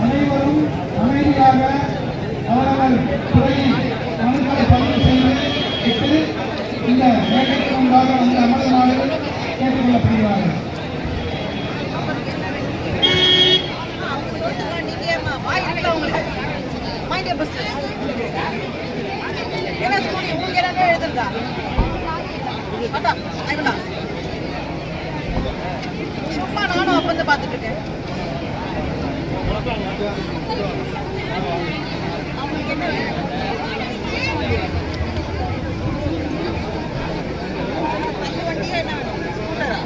அனைவரும் அமைதியாக அவரவர் துறையில் மனுக்களை பதிவு செய்து இந்த வேலைக்கு முன்பாக வந்து அமர்வுமாறு கேட்டுக்கொள்ளப்படுகிறார்கள். சும்மா நானும் அப்ப பார்த்துட்டு இருக்கேன். அவங்களுக்கு என்ன வண்டியா என்ன ஸ்கூட்டரா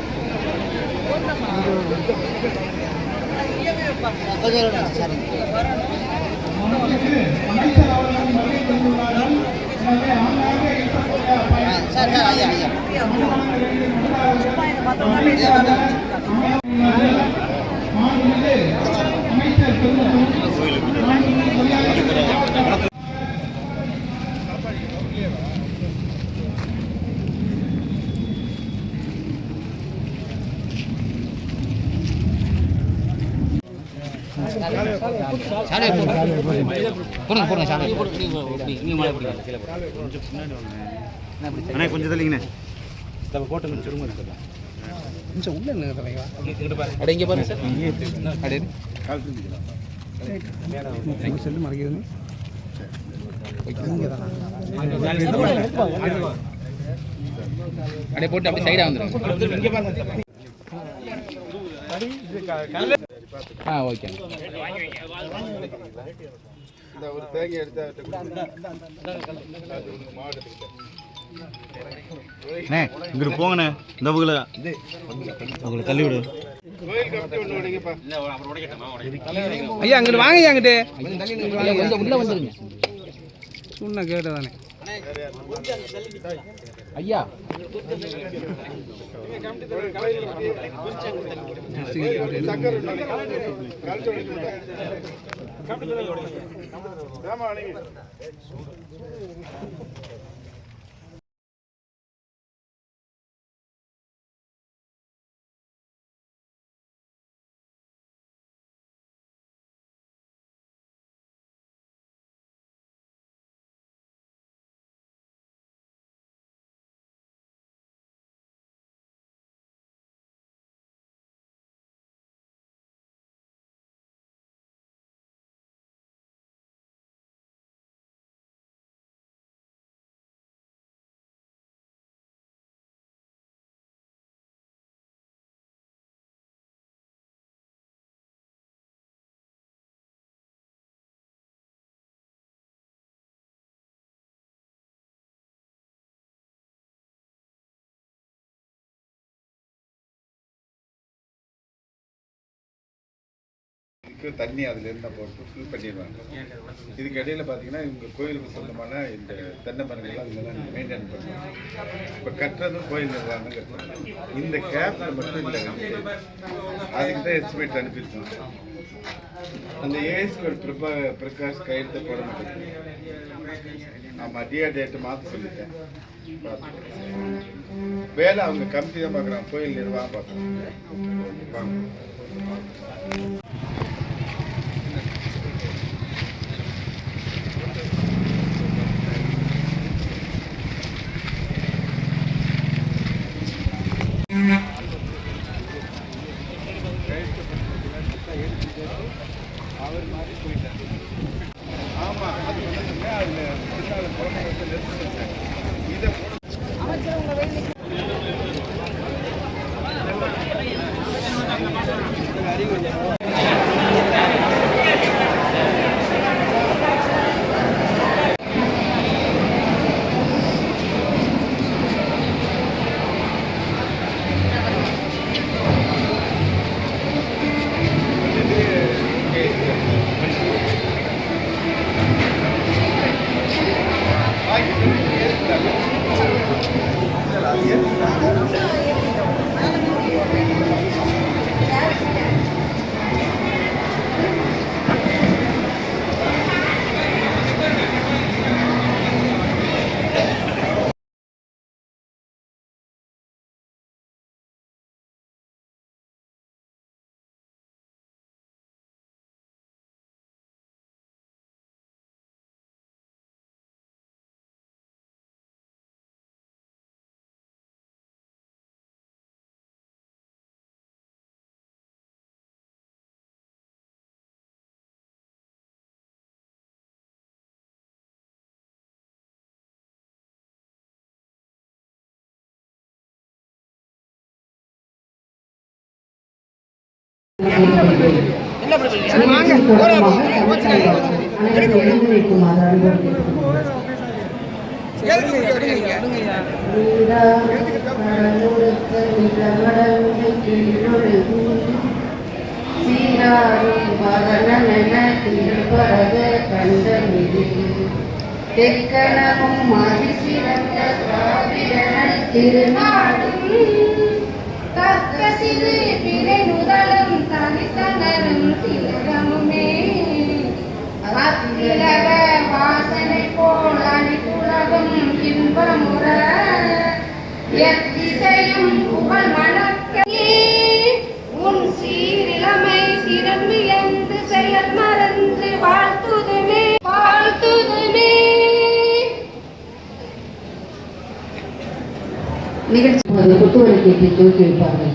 கொஞ்சம் தள்ளிங்கண்ணே கோட்டை கொஞ்சம் உள்ள அடங்க பாருங்க சார் செல்லு மறைக்கிறது அப்படியே போட்டு அப்படியே சைடா வந்துடும். ஓகே ஒரு தேங்கி எடுத்து இங்கிட்டு போங்கண்ணே இந்த பகுல உங்களை தள்ளி விடு. ஐயா அங்கிட்டு வாங்க அங்கிட்டு கொஞ்சம் உள்ள வந்துருங்க. சொன்ன கேட்டதானே ஐயா தண்ணி அதுல இருந்தா போட்டு ஃபில் பண்ணிடுவாங்க. இதுக்கு இடையில பாத்தீங்கன்னா இவங்க கோயிலுக்கு சொந்தமான இந்த தென்னை மரங்கள்லாம் இதெல்லாம் மெயின்டைன் பண்ணுவாங்க. இப்போ கட்டுறதும் கோயில் நிர்வாகம் கட்டுறாங்க. இந்த கேப்ல மட்டும் இல்லை, அதுக்கு தான் எஸ்டிமேட் அனுப்பியிருக்கோம். அந்த ஏஎஸ்க்கு பிரகாஷ் கையெழுத்து போட மாட்டேங்குது. ஆமாம், டேட்டு மாற்ற சொல்லிட்டேன். வேலை அவங்க கமிட்டி தான் பார்க்குறாங்க, கோயில் நிர்வாகம் பார்க்குறாங்க. அவர் மாதிரி போயிட்டார். ஆமாம், அது வந்து அதில் குழந்தைங்க இதை அனைவரும் ஒருங்கிணைக்குமாறு அறிவுறுத்தியிருக்கிறோம். தெக்கணமும் அதிசிறந்த திராவிடனல் திருநாடும் தக்க சிறு பிறை முதலும் தனித்தனரும் திலகமுமே அத்திலக வாசனை போல் அனைத்துலகும் இன்பமுற எத்திசையும் புகழ் மணக்கே உன் சீரிழமை திரும்பி என்று செயல் மறந்து வாழ்த்துதுமே வாழ்த்துதுமே. நிகழ்ச்சி குத்துவரை கேட்டு தூக்கி வைப்பார்கள்.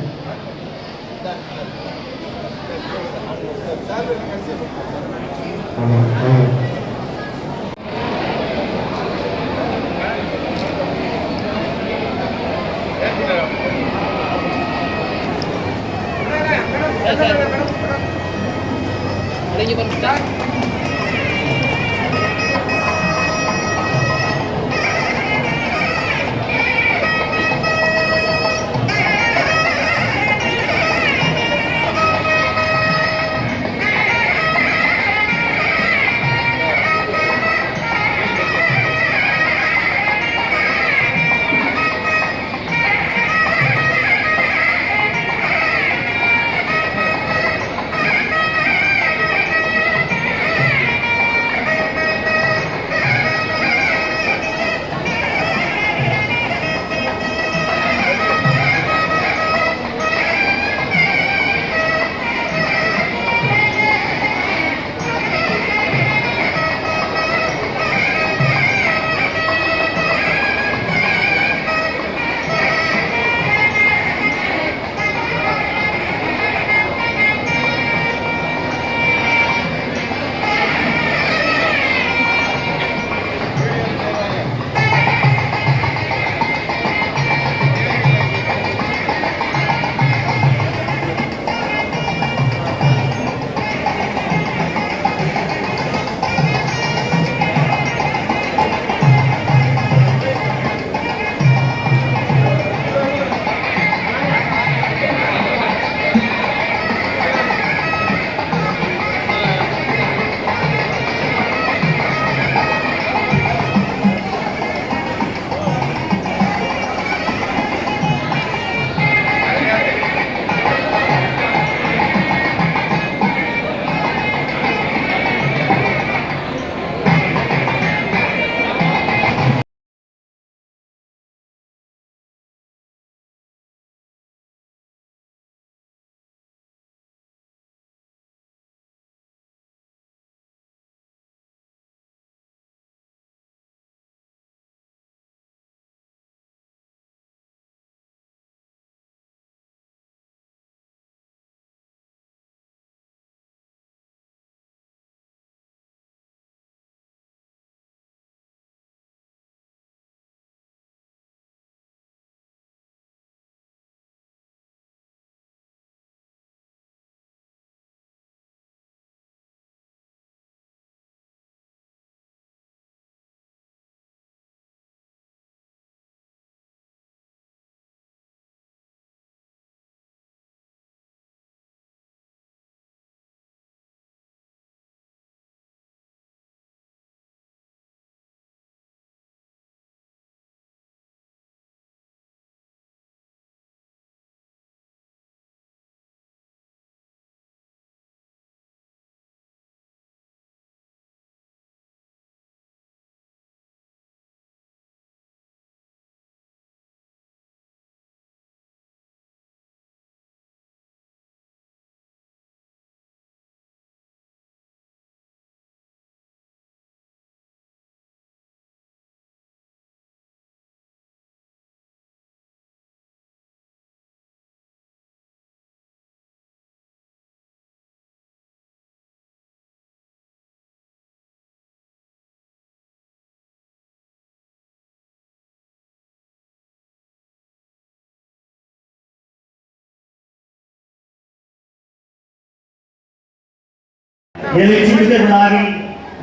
எழுச்சி மிக்க விழாவில்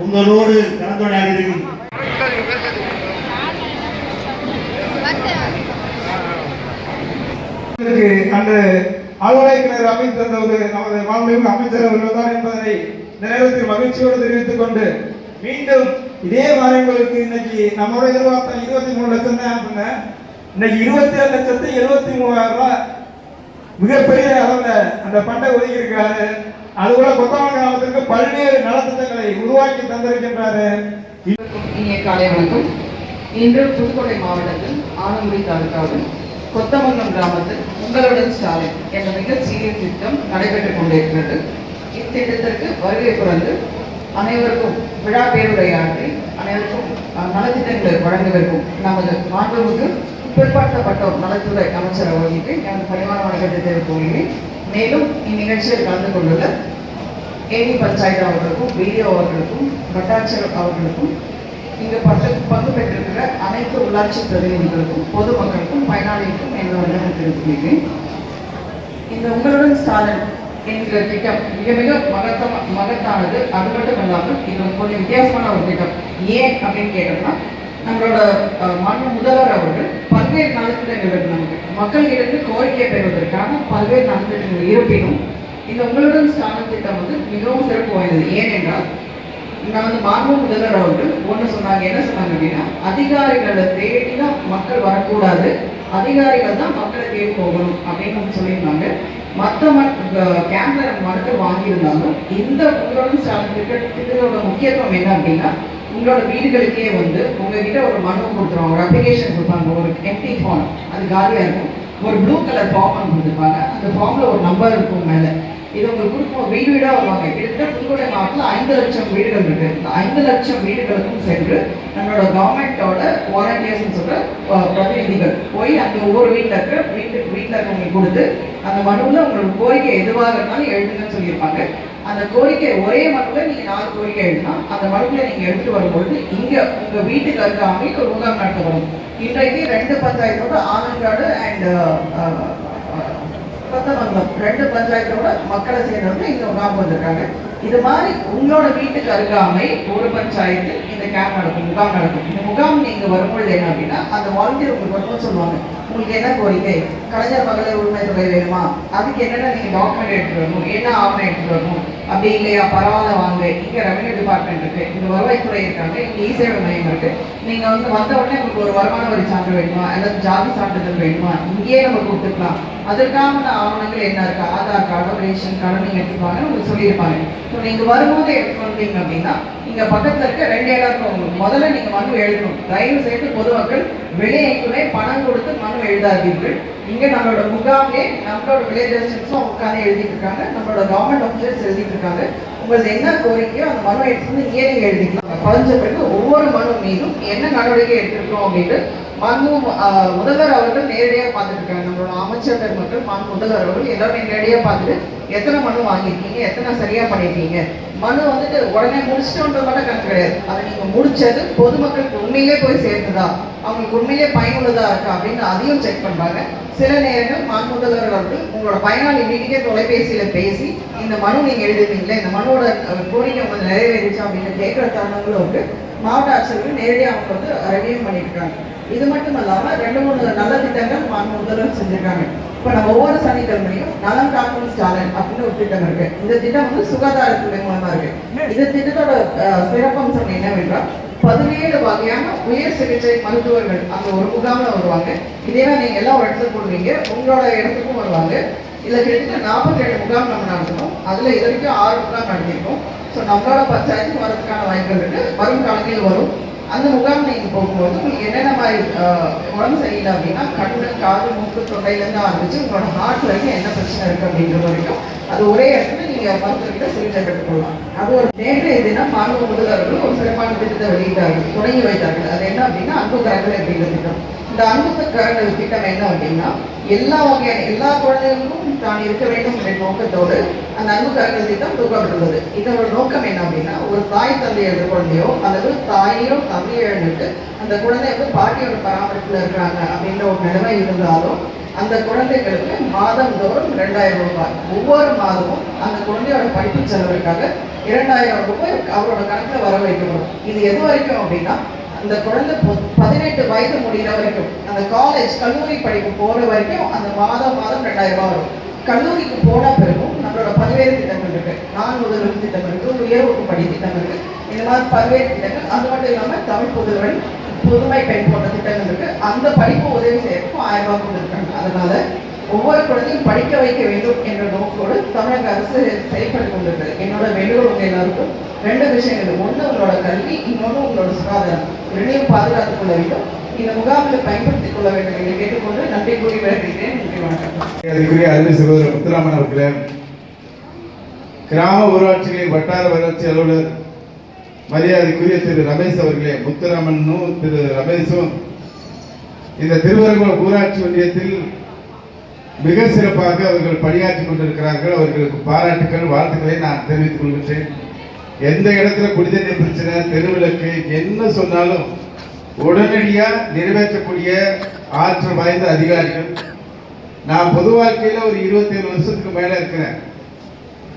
உங்களோடு கலந்துரையாடுகிறேன். அந்த ஆளுநர் அமைத்திருந்த ஒரு நமது மாண்புமிகு அமைச்சர் அவர்கள் தான் என்பதனை இந்த நேரத்தில் மகிழ்ச்சியோடு தெரிவித்துக் கொண்டு மீண்டும் இதே மாதிரி உங்களுக்கு இன்னைக்கு நம்மளோட எதிர்பார்த்த 23 லட்சம் தான் அப்படின்னா இன்னைக்கு 27,73,000 ரூபாய் மிகப்பெரிய அளவில் அந்த பண்டை ஒதுக்கி இருக்காரு. அதுபோல கொத்தமங்கலம் கிராமத்திற்கு பல்வேறு நலத்திட்டங்களை உருவாக்கி தந்திருக்கின்றாரு. இனிய காலை வணக்கம். இன்று புதுக்கோட்டை மாவட்டத்தில் ஆலங்குடி தாலுகாவில் கொத்தமங்கலம் கிராமத்தில் உங்களுடன் ஸ்டாலின் என்ற மிகச்சிறிய திட்டம் நடைபெற்றுக் கொண்டிருக்கிறது. இத்திட்டத்திற்கு வருகை புரிந்து அனைவருக்கும் விழா பேருரையாற்றி அனைவருக்கும் நலத்திட்டங்களை வழங்கவிருக்கும் நமது மாண்புமிகு பிற்படுத்தப்பட்டோர் நலத்துறை அமைச்சர் அவர்களுக்கு எனது பணிவான வணக்கத்தை தெரிவித்துக் கொள்கிறேன். மேலும் இந்நிகழ்ச்சியில் கலந்து கொண்டுள்ள ஏரி பஞ்சாயத்து அவர்களுக்கும் பிடிஓ அவர்களுக்கும் வட்டாட்சியர் அவர்களுக்கும் இங்கு பங்கு பெற்றிருக்கிற அனைத்து உள்ளாட்சி பிரதிநிதிகளுக்கும் பொதுமக்களுக்கும் பயனாளிகளுக்கும் எனது வணக்கத்தை தெரிவித்துக் கொள்கிறேன். இந்த உங்களுடன் ஸ்டாலின் என்கிற திட்டம் மிக மிக மகத்தானது. அது மட்டும் இல்லாமல் இது கொஞ்சம் வித்தியாசமான ஒரு திட்டம். ஏன் அப்படின்னு கேட்டோம்னா நம்மளோட மாண்பு முதல்வர் அவர்கள் பல்வேறு நலத்திட்டங்கள் இருக்கு. நமக்கு மக்களிடத்து கோரிக்கையை பெறுவதற்காக பல்வேறு நலத்திட்டங்கள் இருப்பினும் இந்த உங்களுடன் ஸ்டாலின் திட்டம் வந்து மிகவும் சிறப்பு வாய்ந்தது. ஏனென்றால் நமது மாண்பு முதல்வர் அவர்கள் ஒன்று சொன்னாங்க. என்ன சொன்னாங்க அப்படின்னா, அதிகாரிகளை தேடிதான் மக்கள் வரக்கூடாது, அதிகாரிகள் தான் மக்களை தேடி போகணும் அப்படின்னு சொல்லியிருந்தாங்க. மற்ற கேம்ப்ல நம்ம மனுக்கள் வாங்கியிருந்தாலும் இந்த உங்களுடன் ஸ்டாலின் திட்டத்தோட முக்கியத்துவம் என்ன அப்படின்னா, உங்களோட வீடுகளுக்கே வந்து உங்ககிட்ட ஒரு மனு கொடுத்துருவாங்க, ஒரு அப்ளிகேஷன் கொடுப்பாங்க, ஒரு எம்டி ஃபார்ம், அது காலியாக இருக்கும். ஒரு ப்ளூ கலர் ஃபார்ம் கொடுத்துருப்பாங்க. அந்த ஃபார்மில் ஒரு நம்பர் இருக்கும் மேலே. இது உங்களுக்கு கொடுக்கும். வீடு வீடாக வருவாங்க. கிட்டத்தட்ட புதுக்கோட்டை மாவட்டத்தில் 5 லட்சம் வீடுகள் இருக்கு. இந்த 5 லட்சம் வீடுகளுக்கும் சென்று நம்மளோட கவர்மெண்டோட வாலண்டியர்ஸ் சொல்ற பிரதிநிதிகள் போய் அந்த ஒவ்வொரு வீட்டில் இருக்கவங்களுக்கு கொடுத்து அந்த மனுவில் உங்களோட கோரிக்கை எதுவாக இருந்தாலும் எழுதுங்கன்னு சொல்லியிருப்பாங்க. அந்த கோரிக்கை ஒரே மனுவில் நீங்கள் 4 கோரிக்கை எழுதினா அந்த மனுவில் நீங்கள் எடுத்துட்டு வரும்பொழுது இங்கே உங்கள் வீட்டுக்கு அருகாமை ஒரு முகாம் நடத்தப்படும். இன்றைக்கு 2 பஞ்சாயத்தோட ஆலங்காடு அண்ட் கொத்தமங்கலம் 2 பஞ்சாயத்தோட மக்களை சேர்ந்தவங்க இங்க முகாம் வந்திருக்காங்க. இது மாதிரி உங்களோட வீட்டுக்கு அருகாமை ஒரு பஞ்சாயத்து இந்த கேம்ப் நடக்கும், முகாம் நடக்கும். இந்த முகாம் நீங்க வரும்பொழுது என்ன அப்படின்னா அந்த வாலண்டியர் உங்களுக்கு வரும்போது சொல்லுவாங்க, உங்களுக்கு என்ன கோரிக்கை, கலைஞர் மகளிர் உரிமை தொகை வேணுமா, அதுக்கு என்னென்ன நீங்க டாக்குமெண்ட் எடுத்துட்டு வரணும், என்ன ஆவணம் எடுத்துட்டு வரணும், அப்படி இல்லையா பரவாயில்ல வாங்க, இங்க ரெவன்யூ டிபார்ட்மெண்ட் இருக்கு, இங்க வருவாய்த்துறை இருக்காங்க, இங்க இ-சேவை மையம் இருக்கு, நீங்க வந்து வந்த உடனே உங்களுக்கு ஒரு வருமான வரி சான்று வேணுமா அல்லது ஜாதி சான்றிதழ் வேணுமா, இங்கேயே நம்ம கொடுத்துக்கலாம், அதற்கான ஆவணங்கள் என்ன இருக்கு, ஆதார் கார்டு ரேஷன் கார்டு நீங்க எடுத்துப்பாங்க உங்களுக்கு சொல்லியிருப்பாங்க. ஸோ நீங்க வரும்போது எடுத்து வந்தீங்க அப்படின்னா இங்க பக்கத்துல இருக்க 2 இடம் இருக்கும். உங்களுக்கு முதல்ல நீங்க மனு எழுதணும். தயவு செய்து பொதுமக்கள் வெளியே எங்குமே பணம் கொடுத்து மனு எழுதாதீர்கள். இங்க நம்மளோட முகாம்லே நம்மளோட வில்லேஜ் அசிஸ்டன்ஸும் உட்காந்து எழுதிட்டு இருக்காங்க, நம்மளோட கவர்மெண்ட் ஆஃபீஸர்ஸ் எழுதிட்டு இருக்காங்க. உங்களுக்கு என்ன கோரிக்கையோ அந்த மனு எடுத்து இங்கே நீங்க எழுதிக்கலாம். பதிஞ்ச பிறகு ஒவ்வொரு மனு மீதும் என்ன நடவடிக்கை எடுத்திருக்கோம் அப்படின்னு முதல்வர் அவர்கள் நேரடியாக பார்த்துட்டு இருக்காங்க. நம்மளோட அமைச்சர் பெருமக்கள் முதல்வர் அவர்கள் எல்லாருமே நேரடியாக பார்த்துட்டு எத்தனை மனு வாங்கியிருக்கீங்க, எத்தனை சரியா பண்ணியிருக்கீங்க, மனு வந்துட்டு உடனே முடிச்சிட்டோன்றது மட்டும் கணக்கு கிடையாது. அதை நீங்க முடிச்சது பொதுமக்களுக்கு உண்மையிலே போய் சேர்ந்ததா, அவங்களுக்கு உண்மையிலே பயனுள்ளதா இருக்கா அப்படின்னு அதையும் செக் பண்றாங்க. சில நேரங்கள் முதல்வர் அவர்கள் உங்களோட பயனாளி வீட்டுக்கே தொலைபேசியில பேசி இந்த மனு நீங்க எழுதுவீங்களே, இந்த மனுவோட கோரிக்கை உங்களுக்கு நிறைவேறிச்சா அப்படின்னு கேட்கிற தருணங்களும் இருக்கு. மாவட்ட ஆட்சியர்கள் நேரடியாக அவங்க வந்து ரிவ்யூ பண்ணிட்டு இருக்காங்க. இது மட்டும் இல்லாம 2-3 நல்ல திட்டங்கள் முதல்வர் செஞ்சிருக்காங்க. இப்ப நம்ம ஒவ்வொரு சனிக்கிழமையும் நலம் காக்கும் ஸ்டாலின் அப்படின்னு ஒரு திட்டம் இருக்கு. இந்த திட்டம் வந்து சுகாதாரத்துறை மூலமா இருக்கு. இந்த திட்டத்தோட சிறப்பம்சம் என்னவென்றால் 17 வகையான உயர் சிகிச்சை மருத்துவர்கள் அந்த ஒரு முகாம்ல வருவாங்க. இதே நீங்க எல்லாம் ஒரு இடத்துல போடுவீங்க, உங்களோட இடத்துக்கும் வருவாங்க. இதுல கிட்டத்தட்ட 47 முகாம் நம்ம நடத்தணும். அதுல இது வரைக்கும் 6 முகாம் நடத்திருக்கோம். ஸோ நம்மளோட பஞ்சாயத்து வரதுக்கான வாய்ப்புகள் இருக்கு. வரும் காலங்களில் வரும். அந்த முகாம் நீங்க போகும்போது உங்களுக்கு என்னென்ன மாதிரி உடம்பு சரியில்லை அப்படின்னா கண்ணு காது மூக்கு தொண்டையிலேருந்து ஆரம்பிச்சு உங்களோட ஹார்ட்ல இருந்து என்ன பிரச்சனை இருக்கு அப்படின்ற வரைக்கும் அது ஒரே இடத்துல நீங்க மருத்துவர்கிட்ட சிகிச்சை பெற்றுக்கொள்ளலாம். அது ஒரு நேற்றைய தினம் மாண்பு முதல்வர்கள் ஒரு சிறப்பான திட்டத்தை வெளியிட்டார்கள், தொடங்கி வைத்தார்கள். அது என்ன அப்படின்னா அன்பு கரங்கள் அப்படின்ற திட்டம். இந்த அன்பு கரங்கள் திட்டம் என்ன அப்படின்னா எல்லா வகையான எல்லா குழந்தைகளுக்கும் தான் இருக்க வேண்டும் என்ற நோக்கத்தோடு அந்த அன்பு கரங்கள் திட்டம் தூக்கப்பட்டுள்ளது. இதோட நோக்கம் என்ன அப்படின்னா ஒரு தாய் தந்தை எழுத குழந்தையோ அல்லது தாயோ தந்தையோ எழுந்துட்டு அந்த குழந்தை வந்து பாட்டியோட பராமரிப்புல இருக்கிறாங்க அப்படின்ற ஒரு நிலைமை இருந்தாலும் அந்த குழந்தைகளுக்கு மாதந்தோறும் 2000 ரூபாய். ஒவ்வொரு மாதமும் அந்த குழந்தையோட படிப்பு செலவுக்காக 2000 ரூபாய் அவரோட கணக்கில் வர வைக்கப்படும். இது எது வரைக்கும் அப்படின்னா அந்த குழந்தை 18 வயது முடிகிற வரைக்கும், அந்த காலேஜ் கல்லூரி படிப்பு போகிற வரைக்கும் அந்த மாதம் 2000 ரூபாய் வரும். கல்லூரிக்கு போன பிறகும் நம்மளோட பல்வேறு திட்டங்கள் இருக்கு. நான் முதல்வர் திட்டம் இருக்கு, உயர்வுக்கு படி திட்டம் இருக்கு. இந்த மாதிரி பல்வேறு திட்டங்கள். அது மட்டும் இல்லாமல் தமிழ் புதுவன் புதுமை பெண் போன்ற திட்டங்கள் இருக்கு. அந்த படிப்பு உதவி செய்யறதுக்கும் 1000 ரூபாய் கொடுத்துருக்காங்க. அதனால ஒவ்வொரு குழந்தையும் படிக்க வைக்க வேண்டும் என்ற நோக்கோடு தமிழக அரசு செயல்பட்டு கொண்டிருக்கிறது. என்னோட வேண்டுகோள் உங்க எல்லாருக்கும் 2 விஷயங்கள். ஒன்று உங்களோட கல்வி, இன்னொன்று உங்களோட சுகாதாரம். இரண்டையும் பாதுகாத்துக் கொள்ள வேண்டும். இந்த முகாமில் பயன்படுத்திக் கொள்ள வேண்டும் என்று கேட்டுக்கொண்டு நன்றி கூறி விடைபெறுகிறேன். நன்றி, வணக்கம். அதுக்குரிய அருமை சகோதரர் முத்துராமன் அவர்களே, கிராம ஊராட்சிகளின் வட்டார வளர்ச்சி அலுவலர் மரியாதைக்குரிய திரு ரமேஷ் அவர்களே, முத்துராமனும் திரு ரமேஷும் இந்த திருவரங்குளம் ஊராட்சி ஒன்றியத்தில் மிக சிறப்பாக அவர்கள் பணியாற்றிக் கொண்டிருக்கிறார்கள். அவர்களுக்கு பாராட்டுக்கள், வாழ்த்துக்களை நான் தெரிவித்துக் கொள்கின்றேன். எந்த இடத்துல குடிநீர் பிரச்சனை, தெருவிளக்கு என்ன சொன்னாலும் உடனடியாக நிறைவேற்றக்கூடிய ஆற்றல் வாய்ந்த அதிகாரிகள். நான் பொது வாழ்க்கையில் ஒரு 27 வருஷத்துக்கு மேலே இருக்கிறேன்.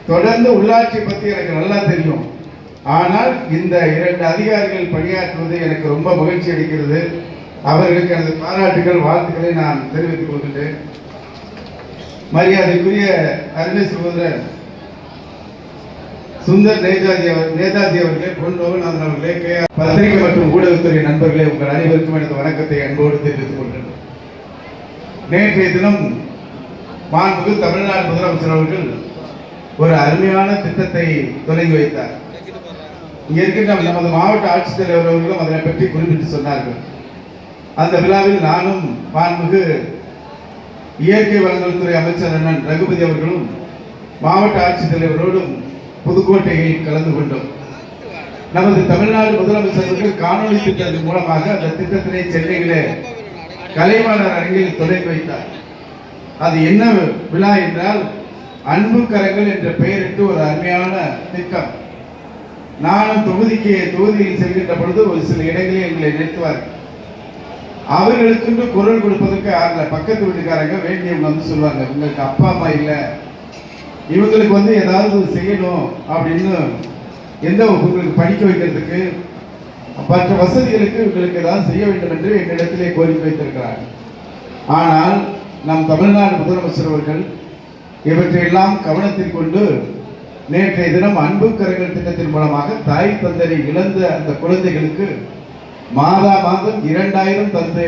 தொடர்ந்து உள்ளாட்சி பற்றி எனக்கு நல்லா தெரியும். ஆனால் இந்த 2 அதிகாரிகள் பணியாற்றுவது எனக்கு ரொம்ப மகிழ்ச்சி அளிக்கிறது. அவர்களுக்கு எனது பாராட்டுகள், வாழ்த்துக்களை நான் தெரிவித்துக் கொள்கின்றேன். மரியாதைக்குரிய அருமை சகோதரர் சுந்தர் நேதாஜி அவர்களே, பொன் லோகநாதன் அவர்களே, பத்திரிகை மற்றும் ஊடகத்துறை நண்பர்களே, உங்கள் அனைவருக்கும் எனது வணக்கத்தை அன்போடு தெரிவித்துக் கொள்கிறேன். நேற்றைய தினம் மாண்புமிகு தமிழ்நாடு முதலமைச்சர் அவர்கள் ஒரு அருமையான திட்டத்தை தொடங்கி வைத்தார். இங்கே இருக்கின்ற நமது மாவட்ட ஆட்சித்தலைவர் அவர்களும் அதனை பற்றி குறிப்பிட்டு சொன்னார்கள். அந்த விழாவில் நானும் மாண்புமிகு இயற்கை வளங்கள் துறை அமைச்சர் அண்ணன் ரகுபதி அவர்களும் மாவட்ட ஆட்சித்தலைவரோடும் புதுக்கோட்டையில் கலந்து கொண்டோம். நமது தமிழ்நாடு முதலமைச்சர்கள் காணொலி திட்டத்தின் மூலமாக அந்த திட்டத்தினை சென்னையிலே கலைவாணர் அரங்கில் தொடங்கி வைத்தார். அது என்ன விழா என்றால் அன்பு கரங்கள் என்ற பெயரிட்டு ஒரு அருமையான திட்டம். நானும் தொகுதியில் செல்கின்ற பொழுது ஒரு சில இடங்களில் எங்களை நிறுத்துவார்கள். அவர்களுக்கு குரல் கொடுப்பதற்கு ஆகல. பக்கத்து வீட்டுக்காரங்க வேண்டியவங்க வந்து சொல்லுவாங்க, உங்களுக்கு அப்பா அம்மா இல்லை, இவங்களுக்கு ஏதாவது செய்யணும் அப்படின்னு, உங்களுக்கு படிக்க வைக்கிறதுக்கு மற்ற வசதிகளுக்கு இவங்களுக்கு ஏதாவது செய்ய வேண்டும் என்று என்னிடத்திலே கோரிக்கை வைத்திருக்கிறார். ஆனால் நம் தமிழ்நாடு முதலமைச்சர் அவர்கள் இவற்றையெல்லாம் கவனத்தில் கொண்டு நேற்றைய தினம் அன்பு கரங்கள் திட்டத்தின் மூலமாக தாய் தந்தையை இழந்த அந்த குழந்தைகளுக்கு மாதம் 2000 தந்து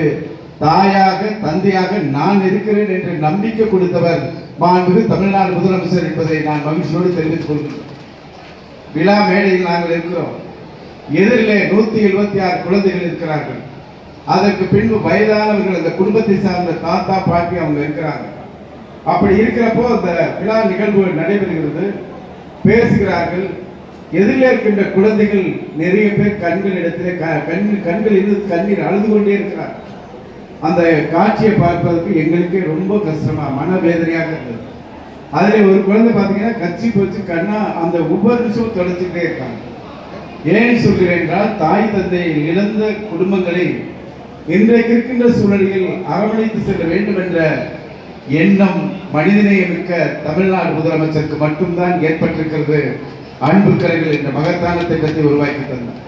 தாயாக தந்தையாக நான் இருக்கிறேன் என்று நம்பிக்கை கொடுத்தவர் மாண்புமிகு தமிழ்நாடு முதலமைச்சர் என்பதை நான் மகிழ்ச்சியோடு தெரிவித்துக் கொள்கிறேன். விழா மேடையில் நாங்கள் இருக்கிறோம். எதிரிலே 176 குழந்தைகள் இருக்கிறார்கள். அதற்கு பின்பு வயதானவர்கள், அந்த குடும்பத்தை சார்ந்த தாத்தா பாட்டி அவங்க இருக்கிறாங்க. அப்படி இருக்கிறப்போ அந்த விழா நிகழ்வு நடைபெறுகிறது, பேசுகிறார்கள். எதிரில் இருக்கின்ற குழந்தைகள் நிறைய பேர் கண்களிடத்திலே கண்களில் கண்ணீர் அழுது கொண்டே இருக்கிறார். அந்த காட்சியை பார்ப்பதற்கு எங்களுக்கே ரொம்ப கஷ்டமா, மனவேதனையாக இருந்தது. அதில் ஒரு குழந்தை பார்த்தீங்கன்னா கட்சி போச்சு, கண்ணா அந்த ஒவ்வொரு நிமிஷமும் தொடச்சிக்கிட்டே இருக்காங்க. ஏன் சொல்கிறேன் என்றால், தாய் தந்தையை இழந்த குடும்பங்களை இன்றைக்கு இருக்கின்ற சூழலில் அரவணைத்து செல்ல வேண்டும் என்ற எண்ணம் மனிதநேயமிக்க தமிழ்நாடு முதலமைச்சருக்கு மட்டும்தான் ஏற்பட்டிருக்கிறது. அன்பு கரங்கள் என்ற மகத்தான திட்டத்தை உருவாக்கி தந்தார்.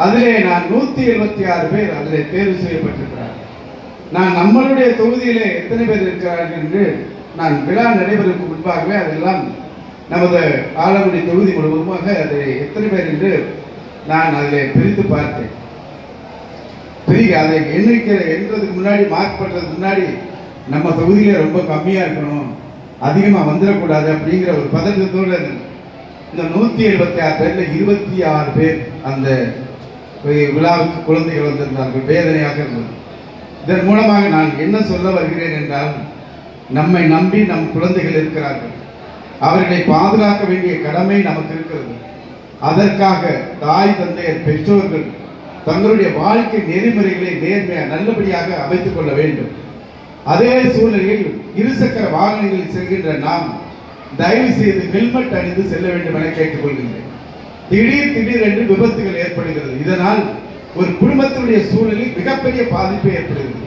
அதிலே நான் 176 பேர் அதிலே தேர்வு செய்யப்பட்டிருக்கிறார். நான் நம்மளுடைய தொகுதியிலே எத்தனை பேர் இருக்கிறார்கள் என்று நான் விழா நடைபெறுவதற்கு முன்பாகவே அதெல்லாம் நமது ஆலங்குடி தொகுதி முழுவதுமாக அதை எத்தனை பேர் என்று நான் அதில் பிரித்து பார்த்தேன். அதை எண்ணுறதுக்கு முன்னாடி, மார்க் பண்ணுறதுக்கு முன்னாடி நம்ம தொகுதியில் ரொம்ப கம்மியாக இருக்கணும், அதிகமாக வந்துடக்கூடாது அப்படிங்கிற ஒரு பதற்றத்தோடு இந்த 176 பேரில் 26 பேர் அந்த விழாவுக்கு குழந்தைகள் வந்திருந்தார்கள். வேதனையாக இருந்தது. இதன் மூலமாக நான் என்ன சொல்ல வருகிறேன் என்றால், நம்மை நம்பி நம் குழந்தைகள் இருக்கிறார்கள். அவர்களை பாதுகாக்க வேண்டிய கடமை நமக்கு இருக்கிறது. அதற்காக தாய் தந்தையர் பெற்றோர்கள் தங்களுடைய வாழ்க்கை நெறிமுறைகளை நேர்மையாக நல்லபடியாக அமைத்துக் கொள்ள வேண்டும். அதே சூழ்நிலையில் இருசக்கர வாகனங்களில் செல்கின்ற நாம் தயவு செய்து ஹெல்மெட் அணிந்து செல்ல வேண்டும் என கேட்டுக்கொள்கின்றேன். திடீர் என்று விபத்துகள் ஏற்படுகிறது. இதனால் ஒரு குடும்பத்தினுடைய சூழலில் மிகப்பெரிய பாதிப்பு ஏற்படுகிறது.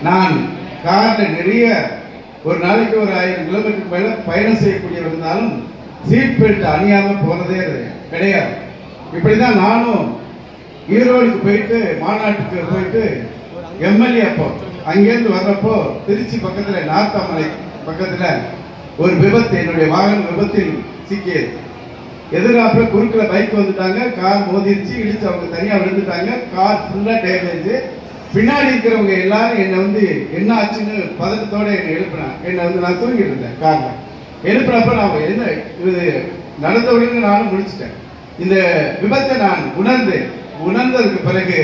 நான் காரில் நிறைய ஒரு நாளைக்கு ஒரு 1000 கிலோமீட்டருக்கு மேல பயணம் செய்யக்கூடியவர் இருந்தாலும் சீட் பெல்ட் அணியாமல் போனதே கிடையாது. இப்படிதான் நானும் ஈரோடுக்கு போயிட்டு மாநாட்டுக்கு போயிட்டு எம்எல்ஏ அப்போ அங்கேருந்து வர்றப்போ திருச்சி பக்கத்தில் நார்த்தாமலை பக்கத்தில் ஒரு விபத்து, என்னுடைய வாகன விபத்தில் சிக்கியது. எதிர்காப்புல குறுக்கில் பைக் வந்துட்டாங்க, கார் மோதிருச்சு, இடிச்சு அவங்க தனியாக விழுந்துட்டாங்க. கார் ஃபுல்லாக டேமேஜ். பின்னாடி இருக்கிறவங்க எல்லாரும் என்னை வந்து என்ன ஆச்சுன்னு பதட்டத்தோட என்னை எழுப்பினாங்க. என்னை வந்து நான் தூங்கிட்டு இருந்தேன் காரில். எழுப்பினப்ப நான் என்ன இது நடந்த உடனே நானும் முடிச்சிட்டேன். இந்த விபத்தை நான் உணர்ந்ததுக்கு பிறகு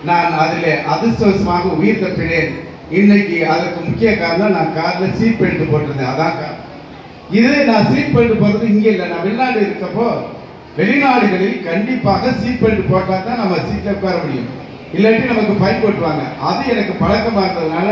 நான் அதில் அதிர்ஷ்டவசமாக உயிர் தப்பினேன். இன்னைக்கு அதற்கு முக்கிய காரணம் நான் காரில் சீட் பெல்ட் போட்டிருந்தேன். அதான் காரணம். இது நான் சீட் பெல்ட் போடுறது இங்கே இல்லை, நான் வெளிநாடு இருக்கப்போ வெளிநாடுகளில் கண்டிப்பாக சீட் பெல்ட் போட்டால் தான் நம்ம சீட்டில் உட்கார முடியும், இல்லாட்டி நமக்கு ஃபைன் போட்டுவாங்க. அது எனக்கு பழக்கமாக இருந்ததுனால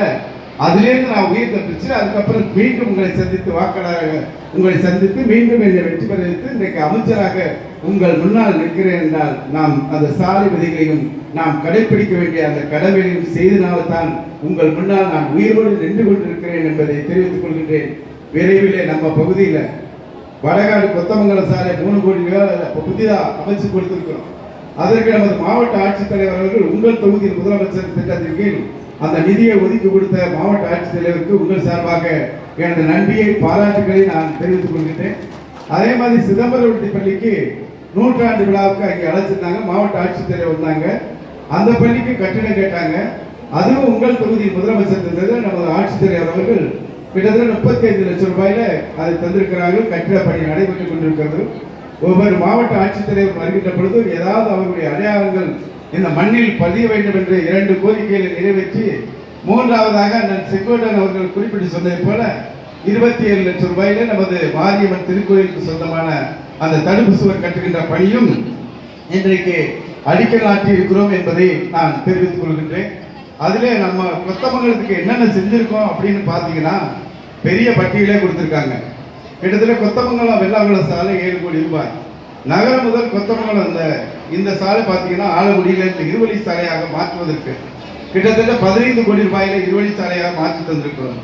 அதுலேருந்து நான் உயிர் தப்பிச்சு அதுக்கப்புறம் மீண்டும் உங்களை சந்தித்து வாக்காளராக உங்களை சந்தித்து மீண்டும் என்னை வெற்றி பெற வைத்து இன்றைக்கு அமைச்சராக உங்கள் முன்னால் நிற்கிறேன் என்றால் நாம் அந்த சாலை விதிகளையும் நாம் கடைபிடிக்க வேண்டிய அந்த கடமைகளையும் செய்தனால்தான் உங்கள் முன்னால் நான் உயிரோடு நின்று கொண்டிருக்கிறேன் என்பதை தெரிவித்துக் கொள்கின்றேன். விரைவிலே நம்ம பகுதியில் வடகாடு கொத்தமங்கலம் சாலை 3 கோடி ரூபாய் புதிதாக அமைச்சு கொடுத்திருக்கிறோம். அதற்கு நமது மாவட்ட ஆட்சித்தலைவர் அவர்கள் உங்கள் தொகுதியில் முதலமைச்சர் திட்டத்தின் கீழ் அந்த நிதியை ஒதுக்கி கொடுத்த மாவட்ட ஆட்சித்தலைவருக்கு உங்கள் சார்பாக எனது நன்றியை பாராட்டுகளை நான் தெரிவித்துக் கொள்கின்றேன். அதே மாதிரி சிதம்பரம் பள்ளிக்கு 100ஆண்டு விழாவுக்கு அங்கே அழைச்சிருந்தாங்க, மாவட்ட ஆட்சித்தலைவர் வந்தாங்க. அந்த பள்ளிக்கு கட்டிடம் கேட்டாங்க, அதுவும் உங்கள் தொகுதியில் முதலமைச்சர் தந்தது. நமது ஆட்சித்தலைவர் அவர்கள் கிட்டத்தட்ட 35 லட்சம் ரூபாயில அதை தந்திருக்கிறார்கள். கட்டிட பணி நடைபெற்றுக் கொண்டிருக்கிறது. ஒவ்வொரு மாவட்ட ஆட்சித்தலைவர் வருகின்ற பொழுது ஏதாவது அவர்களுடைய அடையாளங்கள் இந்த மண்ணில் பதிய வேண்டும் என்று 2 கோரிக்கைகளை நிறைவேற்றி 3ஆவதாக நான் செங்கோட்டன் அவர்கள் குறிப்பிட்டு சொன்னதை போல 27 லட்சம் ரூபாயில நமது மாரியம்மன் திருக்கோயிலுக்கு சொந்தமான அந்த தடுப்பு சுவர் கட்டுகின்ற பணியும் இன்றைக்கு அடிக்கல் நாட்டி இருக்கிறோம் என்பதை நான் தெரிவித்துக் கொள்கின்றேன். அதிலே நம்ம கொத்தமங்கலத்துக்கு என்னென்ன செஞ்சிருக்கோம் அப்படின்னு பார்த்தீங்கன்னா பெரிய பட்டியலே கொடுத்துருக்காங்க. கிட்டத்தட்ட கொத்தமங்கலம் வெள்ளாங்குளம் சாலை 7 கோடி ரூபாய். நகரம் முதல் கொத்தமங்கலம் இந்த சாலை பார்த்தீங்கன்னா ஆலங்குடியிலிருந்து இருவழி சாலையாக மாற்றுவதற்கு கிட்டத்தட்ட 15 கோடி ரூபாயில இருவழி சாலையாக மாற்றி தந்திருக்கிறோம்.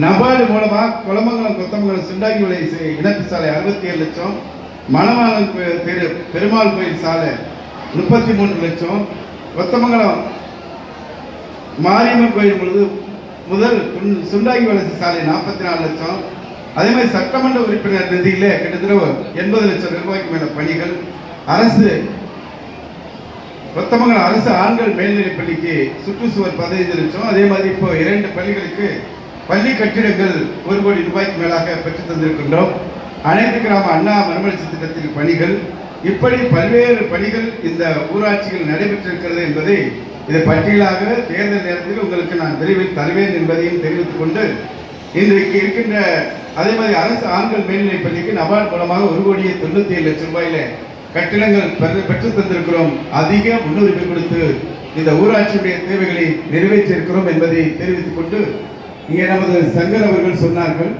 நபார்டு மூலமாக கொலமங்கலம் கொத்தமங்கலம் சிண்டாங்கி விலை இணைப்பு சாலை 67 லட்சம், மணவாளன் பெருமாள் கோயில் சாலை 33 லட்சம், கொத்தமங்கலம் மாரியம்மன் கோயில் முதல் சுண்டாங்கி வளர்ச்சி சாலை 44 லட்சம். அதே மாதிரி சட்டமன்ற உறுப்பினர் நிதியில கிட்டத்தட்ட 80 லட்சம் ரூபாய்க்கு மேல பணிகள். அரசு கொத்தமங்கலம் அரசு ஆண்கள் மேல்நிலைப் பள்ளிக்கு சுற்றுச்சுவர் 15 லட்சம். அதே மாதிரி இப்போ 2 பள்ளிகளுக்கு பள்ளி கட்டிடங்கள் 1 கோடி ரூபாய்க்கு மேலாக பெற்று தந்திருக்கின்றோம். அனைத்து கிராம அண்ணா மறுமலர்ச்சி திட்டத்தில் பணிகள், இப்படி பல்வேறு பணிகள் இந்த ஊராட்சிகள் நடைபெற்றிருக்கிறது என்பதை இதை பட்டியலாக தேர்தல் நேரத்தில் உங்களுக்கு நான் விரைவில் தருவேன் என்பதையும் தெரிவித்துக் கொண்டு இன்றைக்கு இருக்கின்ற அதே மாதிரி அரசு ஆண்கள் மேல்நிலைப் பள்ளிக்கு நபார்டு மூலமாக 1,97 லட்சம் ரூபாயில கட்டிடங்கள் பெற்று தந்திருக்கிறோம். அதிக முன்னுரிமை கொடுத்து இந்த ஊராட்சியுடைய தேவைகளை நிறைவேற்றியிருக்கிறோம் என்பதை தெரிவித்துக் கொண்டு இங்கே நமது சங்கர் அவர்கள் சொன்னார்கள்,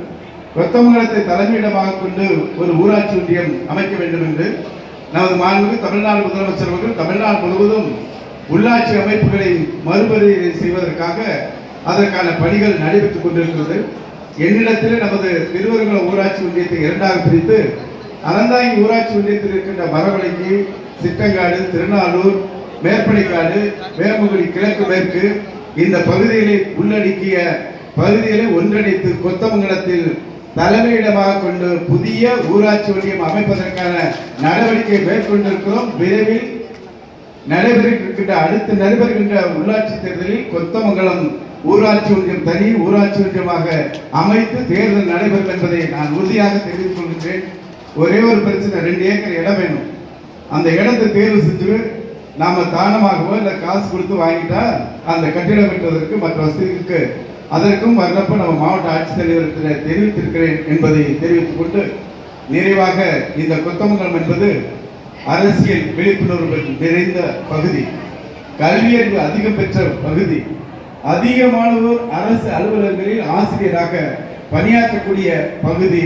கொத்தமங்கலத்தை தலைமையிடமாக கொண்டு ஒரு ஊராட்சி ஒன்றியம் அமைக்க வேண்டும் என்று. நமது மாண்புமிகு தமிழ்நாடு முதலமைச்சர் அவர்கள் தமிழ்நாடு முழுவதும் உள்ளாட்சி அமைப்புகளை மறுபரிசீலனை செய்வதற்காக அதற்கான பணிகள் நடைபெற்றுக் கொண்டிருக்கிறது. என்னிடத்தில் நமது திருவரங்குளம் ஊராட்சி ஒன்றியத்தை 2ஆக பிரித்து அறந்தாங்கி ஊராட்சி ஒன்றியத்தில் இருக்கின்ற மரவளைக்கு, சிட்டங்காடு, திருநாளூர், மேற்பனைக்காடு, வேம்புகுடி கிழக்கு மேற்கு இந்த பகுதிகளை உள்ளடக்கிய பகுதிகளை ஒன்றிணைத்து கொத்தமங்கலத்தில் தலைமையிடமாக கொண்டு புதிய ஊராட்சி ஒன்றியம் அமைப்பதற்கான நடவடிக்கை மேற்கொண்டிருக்கிறோம். விரைவில் அடுத்து நடைபெறுகின்ற உள்ளாட்சி தேர்தலில் கொத்தமங்கலம் ஊராட்சி ஒன்றியம் தனி ஊராட்சி ஒன்றியமாக அமைத்து தேர்தல் நடைபெறும் என்பதை நான் உறுதியாக தெரிவித்துக் கொள்கின்றேன். ஒரே ஒரு பிரச்சனை, 2 ஏக்கர் இடம் வேணும். அந்த இடத்தை தேர்வு செஞ்சு நாம தானமாகவோ இல்லை காசு கொடுத்து வாங்கிட்டா அந்த கட்டிடம் கட்டுவதற்கு மற்ற வசதிகளுக்கு அதற்கும் வர்றப்ப நம்ம மாவட்ட ஆட்சித்தலைவரத்தில் தெரிவித்திருக்கிறேன் என்பதை தெரிவித்துக் கொண்டு நிறைவாக இந்த கொத்தமங்கலம் என்பது அரசியல் விழிப்புணர்வு நிறைந்த பகுதி, கல்வியறிவு அதிகம் பெற்ற பகுதி, அதிகமானோர் அரசு அலுவலகங்களில் ஆசிரியராக பணியாற்றக்கூடிய பகுதி,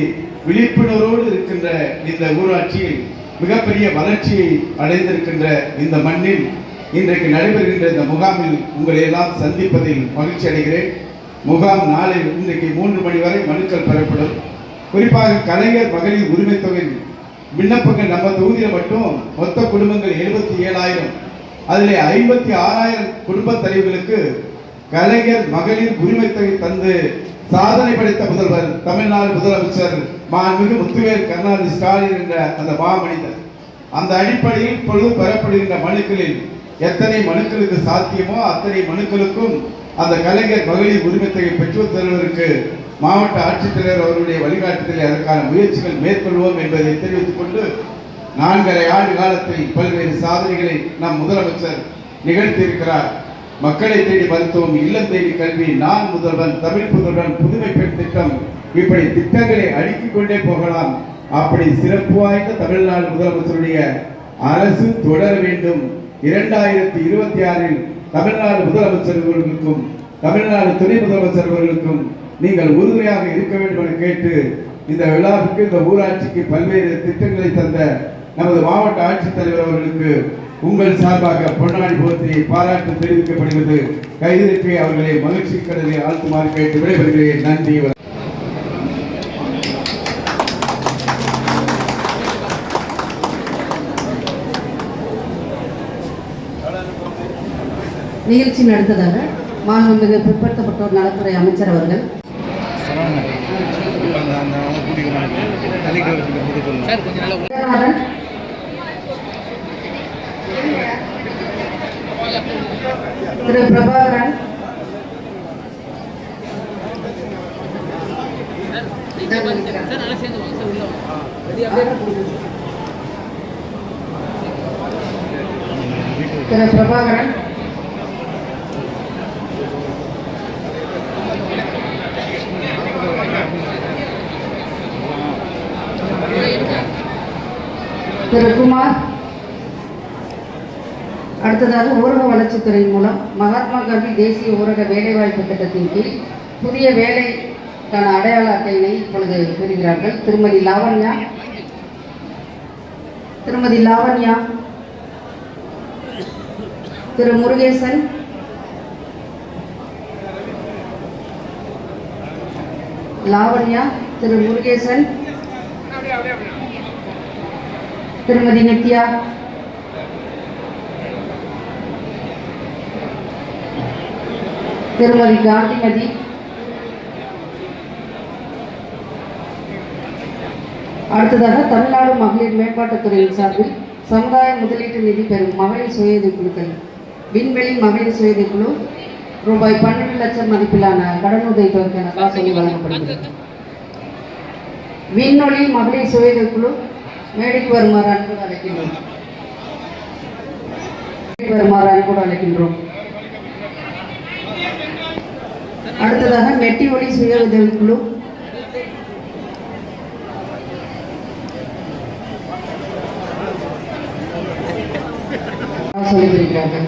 விழிப்புணர்வோடு இருக்கின்ற இந்த ஊராட்சியில் மிகப்பெரிய வளர்ச்சியை அடைந்திருக்கின்ற இந்த மண்ணில் இன்றைக்கு நடைபெறுகின்ற இந்த முகாமில் உங்களை எல்லாம் சந்திப்பதில் மகிழ்ச்சி அடைகிறேன். முகாம் நாளை இன்றைக்கு 3 மணி வரை மனுக்கள் பெறப்படும். குறிப்பாக கலைஞர் மகளிர் உரிமை தொகை விண்ணப்பங்கள் நம்ம தொகுதியில் மட்டும் மொத்த குடும்பங்கள் 77,000. அதில் 56,000 குடும்ப தலைவர்களுக்கு கலைஞர் மகளிர் உரிமை தொகை தந்து சாதனை படைத்த முதல்வர் தமிழ்நாடு முதலமைச்சர் மாண்புமிகு முத்துவேல் கருணாநிதி ஸ்டாலின் என்ற அந்த மாமனிதர். அந்த அடிப்படையில் பொழுது பெறப்படுகின்ற மனுக்களில் எத்தனை மனுக்களுக்கு சாத்தியமோ அத்தனை மனுக்களுக்கும் அந்த கலைஞர் மகளிர் உரிமை தொகை பெற்றோர் தலைவருக்கு மாவட்ட ஆட்சித்தலைவர் அவருடைய வழிகாட்டுதலில் அதற்கான முயற்சிகள் மேற்கொள்வோம் என்பதை தெரிவித்துக் கொண்டு 4.5 ஆண்டு காலத்தில் பல்வேறு சாதனைகளை நம் முதலமைச்சர் நிகழ்த்தியிருக்கிறார். மக்களை தேடி மருத்துவம், இல்லம் தேடி கல்வி, நான் முதல்வன், தமிழ் புதல்வன், புதுமை பெண் திட்டம், இப்படி திட்டங்களை அடுக்கிக் கொண்டே போகலாம். அப்படி சிறப்பு வாய்ந்த தமிழ்நாடு முதலமைச்சருடைய அரசு தொடர வேண்டும். 2026 தமிழ்நாடு முதலமைச்சர்களுக்கும் தமிழ்நாடு துணை முதலமைச்சர்களுக்கும் நீங்கள் உறுதுணையாக இருக்க வேண்டும் என கேட்டு இந்த விழாவுக்கு, இந்த ஊராட்சிக்கு பல்வேறு திட்டங்களை தந்த நமது மாவட்ட ஆட்சித்தலைவர் அவர்களுக்கு உங்கள் சார்பாக பொன்னாடி போற்றி பாராட்டு தெரிவிக்கப்படுகிறது. கைதிருப்பி அவர்களை மகிழ்ச்சி கடலில் ஆழ்த்துமாறு கேட்டு விடைபெறுகிறேன். நன்றி. நிகழ்ச்சி நடந்ததாக மாண்புமிகு பிற்படுத்தப்பட்டோர் நலத்துறை அமைச்சர் அவர்கள் திரு பிரபாகரன், திரு பிரபாகரன், திரு குமார். அடுத்ததாக ஊரக வளர்ச்சித்துறை மூலம் மகாத்மா காந்தி தேசிய ஊரக வேலைவாய்ப்பு திட்டத்தின் கீழ் புதிய வேலைக்கான அடையாள அட்டையினை இப்பொழுது பெறுகிறார்கள். திருமதி லாவண்யா, திரு முருகேசன், லாவண்யா, திரு முருகேசன், திருமதி நித்யா, திருமதி காந்திமதி, அடுத்ததாக தமிழ்நாடு மகளிர் மேம்பாட்டுத்துறையின் சார்பில் சமுதாய முதலீட்டு நிதி பெறும் மகளிர் சுயஉதவி குழுக்கள் விண்வெளி மகளிர் சுயஉதவி குழு ரூபாய் 12 லட்சம் மதிப்பிலான கடனுதவி தொகைக்கான காசோலை வழங்கப்படுகிறது. விண்ணொலி மகளிர் சுயஉதவி குழு மேடைக்கு வருமாறு அன்போடு அழைக்கின்றோம். அடுத்ததாக மெட்டி ஒளி சுய உதவி குழு சொல்லியிருக்கிறார்கள்.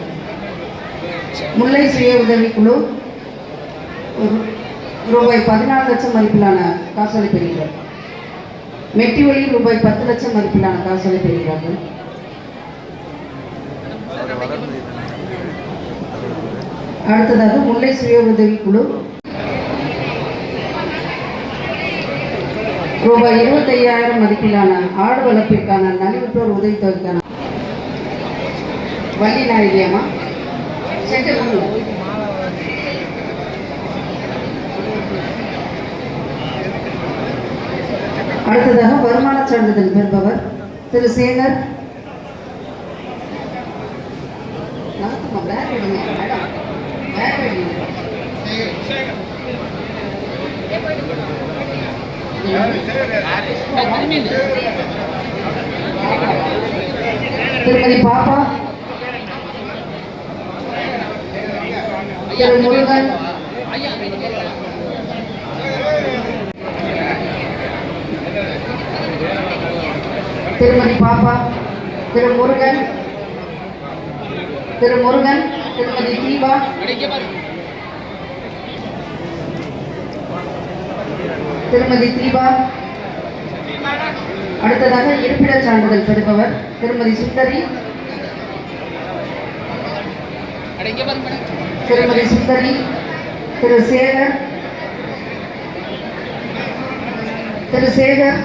முல்லை சுய உதவி குழு ரூபாய் 14 லட்சம் மதிப்பிலான காசோலை பெறுகிறார். மெட்டி ஒளி ரூபாய் 10 லட்சம் மதிப்பிலான காசோலை பெறுகிறார்கள். அடுத்ததாக முல்லை சுய உதவி குழு ரூபாய் 25,000 மதிப்பிலான ஆடு வளர்ப்பிற்கான நலிவுற்றோர் உதவி தொகைக்கான வள்ளி நாயகியம்மா அடுத்ததாக வருமான சான்றிதழ் பெறுபவர் திரு சேகர். திருமதி பாப்பா, திரு முருகன், திருமதி பாப்பா, திரு முருகன், திருமதி தீபா, திருமதி தீபா. அடுத்ததாக இருப்பிட சான்றிதழ் பெறுபவர் திருமதி சுந்தரி, திருமதி சுந்தரி. திரு சேகர், திரு சேகர்,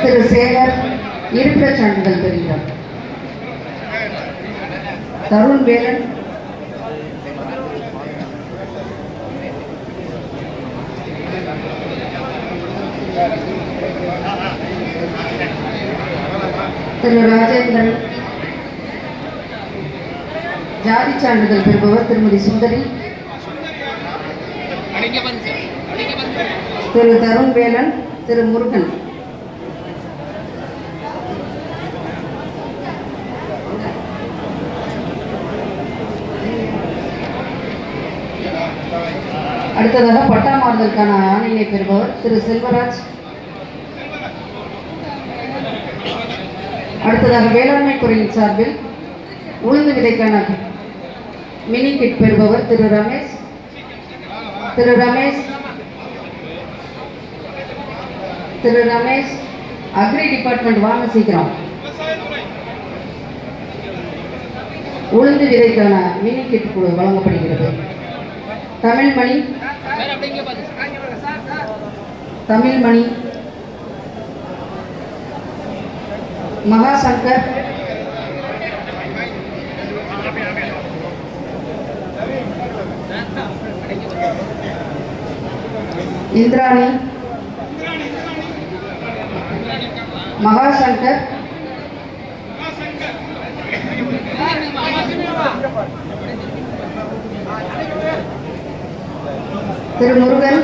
திரு சேகர் இருப்பிடச் சான்றிதழ் பெறுகிறார். தருண் வேலன், திரு ராஜேந்திரன் ஜாதி சான்றிதழ் பெறுபவர் திருமதி சுந்தரி, திரு தருண் வேலன், திரு முருகன். அடுத்ததாக பட்டா மாறுதலுக்கான ஆணையை பெறுபவர் திரு செல்வராஜ். அடுத்ததாக வேளாண்மை துறையின் சார்பில் உளுந்து விதைக்கான மினி கிட் பெறுபவர் திரு ரமேஷ். திரு ரமேஷ், திரு ரமேஷ் அக்ரி டிபார்ட்மெண்ட் வாங்க சீக்கிரம். உளுந்து விதைக்கான மினி கிட் வழங்கப்படுகிறது. தமிழ்மணி, தமிழ்மணி, மகாசங்கர், இந்திராணி, மகாசங்கர், திரு முருகன்.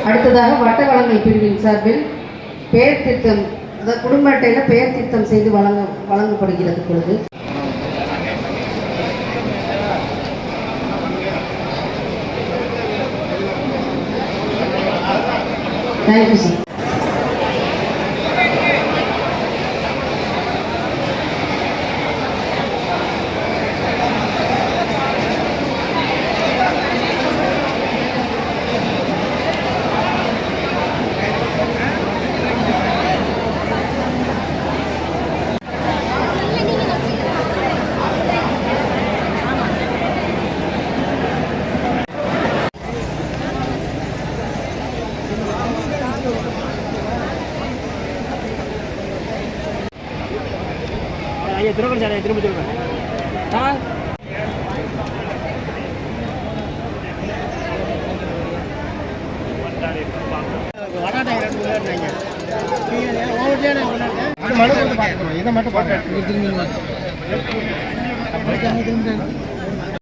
அடுத்ததாக வட்ட வழங்கல் பிரிவின் சார்பில் பெயர் திருத்தம், குடும்ப அட்டையில் பெயர் திருத்தம் செய்து வழங்கப்படுகிறது. பொழுது தேங்க்யூ சார். இதை மட்டும்